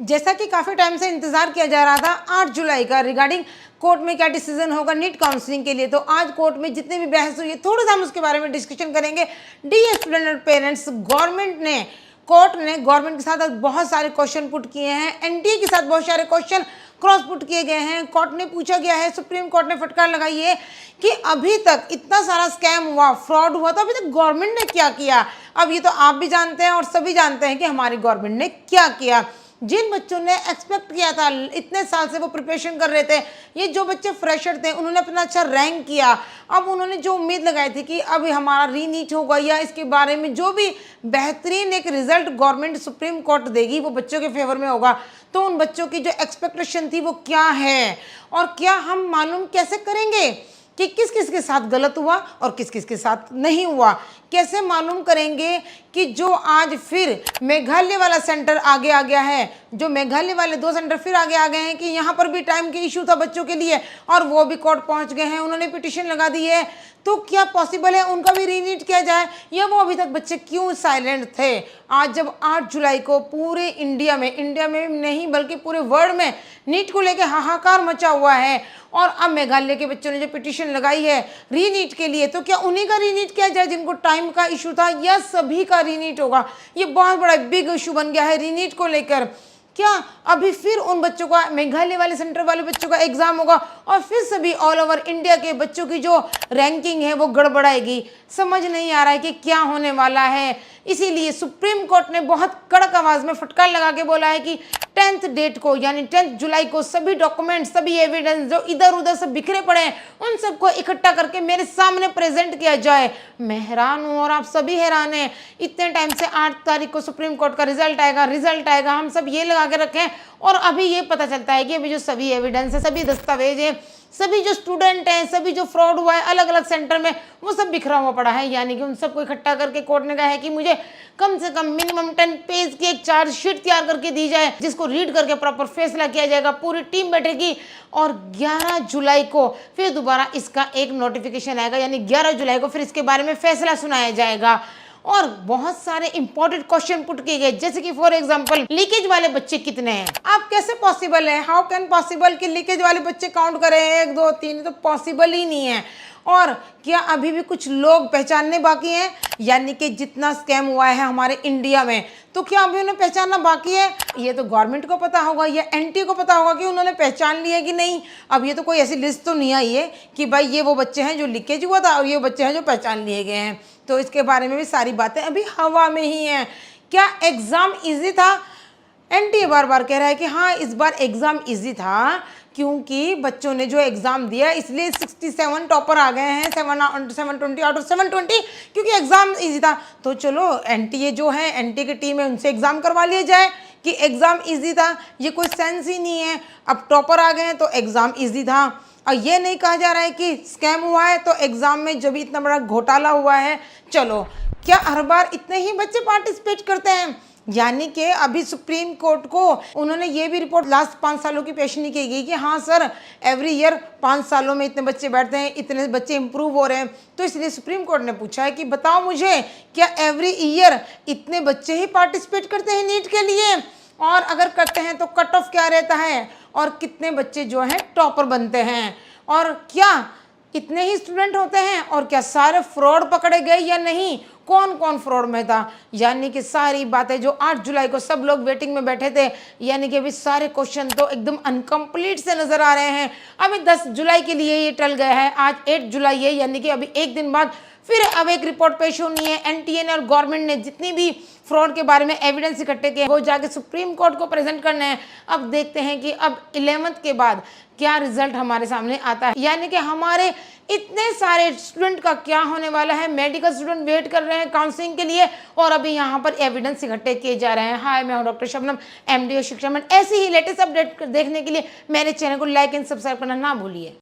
जैसा कि काफ़ी टाइम से इंतज़ार किया जा रहा था 8 जुलाई का रिगार्डिंग कोर्ट में क्या डिसीजन होगा नीट काउंसलिंग के लिए, तो आज कोर्ट में जितने भी बहस हुई है थोड़ा सा हम उसके बारे में डिस्कशन करेंगे। डियर स्टूडेंट और पेरेंट्स, कोर्ट ने गवर्नमेंट के साथ बहुत सारे क्वेश्चन पुट किए हैं, एनटीए के साथ बहुत सारे क्वेश्चन क्रॉस पुट किए गए हैं। कोर्ट ने पूछा गया है, सुप्रीम कोर्ट ने फटकार लगाई है कि अभी तक इतना सारा स्कैम हुआ, फ्रॉड हुआ, तो अभी तक गवर्नमेंट ने क्या किया। अब ये तो आप भी जानते हैं और सभी जानते हैं कि हमारी गवर्नमेंट ने क्या किया। जिन बच्चों ने एक्सपेक्ट किया था, इतने साल से वो प्रिपरेशन कर रहे थे, ये जो बच्चे फ्रेशर थे, उन्होंने अपना अच्छा रैंक किया। अब उन्होंने जो उम्मीद लगाई थी कि अब हमारा रीनीट होगा या इसके बारे में जो भी बेहतरीन एक रिजल्ट गवर्नमेंट सुप्रीम कोर्ट देगी वो बच्चों के फेवर में होगा, तो उन बच्चों की जो एक्सपेक्टेशन थी वो क्या है और क्या हम मालूम कैसे करेंगे कि किस किस के साथ गलत हुआ और किस किस के साथ नहीं हुआ। कैसे मालूम करेंगे कि जो आज फिर मेघालय वाला सेंटर आगे आ गया है, जो मेघालय वाले 2 सेंटर फिर आगे आ गए हैं कि यहाँ पर भी टाइम के इशू था बच्चों के लिए और वो भी कोर्ट पहुँच गए हैं, उन्होंने पिटीशन लगा दी है, तो क्या पॉसिबल है उनका भी रीनीट किया जाए या वो अभी तक बच्चे क्यों साइलेंट थे। आज जब 8 जुलाई को पूरे इंडिया में नहीं बल्कि पूरे वर्ल्ड में नीट को लेकर हाहाकार मचा हुआ है और अब मेघालय के बच्चों ने जो पिटीशन लगाई है रीनीट के लिए, तो क्या उन्हीं का रीनीट किया जाए जिनको टाइम का इशू था या सभी का रीनीट होगा। ये बहुत बड़ा बिग इशू बन गया है रीनीट को लेकर। क्या अभी फिर उन बच्चों का, मेघालय वाले सेंटर वाले बच्चों का एग्जाम होगा और फिर सभी ऑल ओवर इंडिया के बच्चों की जो रैंकिंग है वो गड़बड़ाएगी। समझ नहीं आ रहा है कि क्या होने वाला है। इसीलिए सुप्रीम कोर्ट ने बहुत कड़क आवाज में फटकार लगा के बोला है कि 10th डेट को यानी 10 जुलाई को सभी डॉक्यूमेंट, सभी एविडेंस जो इधर उधर सब बिखरे पड़े हैं उन सबको इकट्ठा करके मेरे सामने प्रेजेंट किया जाए। मैं हैरान हूँ और आप सभी हैरान हैं। इतने टाइम से 8 तारीख को सुप्रीम कोर्ट का रिजल्ट आएगा, हम सब ये लगा के रखें और अभी ये पता चलता है कि अभी जो सभी एविडेंस है, सभी दस्तावेज है, सभी जो स्टूडेंट हैं, सभी जो फ्रॉड हुआ है अलग अलग सेंटर में, वो सब बिखरा हुआ पड़ा है। यानी कि उन सबको इकट्ठा करके कोर्ट ने कहा है कि मुझे कम से कम मिनिमम 10 पेज की एक चार्जशीट तैयार करके दी जाए, जिसको रीड करके प्रॉपर फैसला किया जाएगा। पूरी टीम बैठेगी और 11 जुलाई को फिर दोबारा इसका एक नोटिफिकेशन आएगा, यानी 11 जुलाई को फिर इसके बारे में फैसला सुनाया जाएगा। और बहुत सारे इंपॉर्टेंट क्वेश्चन पुट किए गए, जैसे कि फॉर एग्जांपल लीकेज वाले बच्चे कितने हैं। आप कैसे पॉसिबल है, हाउ कैन पॉसिबल कि लीकेज वाले बच्चे काउंट करें 1 2 3, तो पॉसिबल ही नहीं है। और क्या अभी भी कुछ लोग पहचानने बाकी हैं, यानी कि जितना स्कैम हुआ है हमारे इंडिया में, तो क्या अभी उन्हें पहचानना बाकी है। ये तो गवर्नमेंट को पता होगा या एनटीए को पता होगा कि उन्होंने पहचान लिया कि नहीं। अब ये तो कोई ऐसी लिस्ट तो नहीं आई है कि भाई ये वो बच्चे हैं जो लीकेज हुआ था और ये बच्चे हैं जो पहचान लिए गए हैं। तो इसके बारे में भी सारी बातें अभी हवा में ही हैं। क्या एग्ज़ाम ईजी था? एनटीए बार बार कह रहा है कि हाँ इस बार एग्ज़ाम ईजी था, क्योंकि बच्चों ने जो एग्ज़ाम दिया इसलिए 67 टॉपर आ गए हैं, 720 आउट ऑफ 720, क्योंकि एग्ज़ाम इजी था। तो चलो एनटीए जो है, एनटीए की टीम है, उनसे एग्ज़ाम करवा लिया जाए कि एग्ज़ाम इजी था। ये कोई सेंस ही नहीं है। अब टॉपर आ गए हैं तो एग्ज़ाम इजी था, और ये नहीं कहा जा रहा है कि स्कैम हुआ है तो एग्ज़ाम में जब इतना बड़ा घोटाला हुआ है। चलो, क्या हर बार इतने ही बच्चे पार्टिसिपेट करते हैं? यानी कि अभी सुप्रीम कोर्ट को उन्होंने ये भी रिपोर्ट लास्ट 5 सालों की पेश नहीं की गई कि हाँ सर एवरी ईयर 5 सालों में इतने बच्चे बैठते हैं, इतने बच्चे इंप्रूव हो रहे हैं। तो इसलिए सुप्रीम कोर्ट ने पूछा है कि बताओ मुझे, क्या एवरी ईयर इतने बच्चे ही पार्टिसिपेट करते हैं नीट के लिए, और अगर करते हैं तो कट ऑफ क्या रहता है, और कितने बच्चे जो हैं टॉपर बनते हैं, और क्या इतने ही स्टूडेंट होते हैं, और क्या सारे फ्रॉड पकड़े गए या नहीं, कौन कौन फ्रॉड में था। यानी कि सारी बातें जो 8 जुलाई को सब लोग वेटिंग में बैठे थे, यानी कि अभी सारे क्वेश्चन तो एकदम अनकम्प्लीट से नजर आ रहे हैं। अभी 10 जुलाई के लिए ये टल गया है, आज 8 जुलाई है, यानी कि अभी एक दिन बाद फिर अब एक रिपोर्ट पेश होनी है। एनटीए ने और गवर्नमेंट ने जितनी भी फ्रॉड के बारे में एविडेंस इकट्ठे किए वो जाके सुप्रीम कोर्ट को प्रेजेंट करने हैं। अब देखते हैं कि अब 11th के बाद क्या रिजल्ट हमारे सामने आता है, यानी कि हमारे इतने सारे स्टूडेंट का क्या होने वाला है। मेडिकल स्टूडेंट वेट कर रहे हैं काउंसलिंग के लिए और अभी यहाँ पर एविडेंस इकट्ठे किए जा रहे हैं। हाय, मैं हूँ डॉक्टर शबनम, एमडी शिक्षा मंच। ऐसी ही लेटेस्ट अपडेट देखने के लिए मेरे चैनल को लाइक एंड सब्सक्राइब करना ना भूलिए।